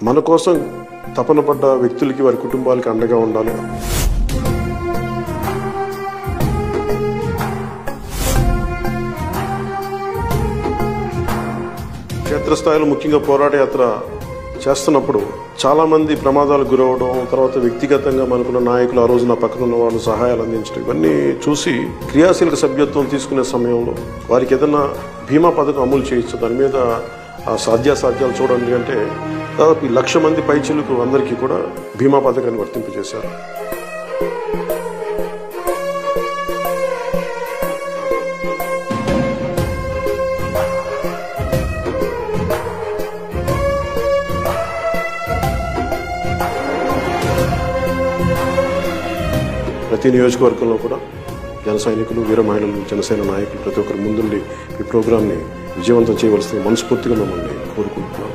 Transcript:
మన కోసం తపన పడ్డ వ్యక్తులకి వారి కుటుంబాలకి అండగా ఉండాలి. క్షేత్రస్థాయిలో ముఖ్యంగా పోరాట యాత్ర చేస్తున్నప్పుడు చాలామంది ప్రమాదాలకు గురవడం, తర్వాత వ్యక్తిగతంగా మనకున్న నాయకులు ఆ రోజు నా పక్కన ఉన్న వాళ్ళు సహాయాలు అందించడం, ఇవన్నీ చూసి క్రియాశీలక సభ్యత్వం తీసుకునే సమయంలో వారికి ఏదైనా బీమా పథకం అమలు చేయొచ్చు, దాని మీద సాధ్యాసాధ్యాలు చూడండి అంటే దాదాపు 1,00,000 మంది పైచిలకు అందరికీ కూడా బీమా పథకాన్ని వర్తింపజేశారు. ప్రతి నియోజకవర్గంలో కూడా జన సైనికులు, వీర మహిళలు, జనసేన నాయకులు ప్రతి ఒక్కరు ముందుండి ఈ ప్రోగ్రాంని విజయవంతం చేయవలసింది మనస్ఫూర్తిగా మిమ్మల్ని కోరుకుంటున్నాం.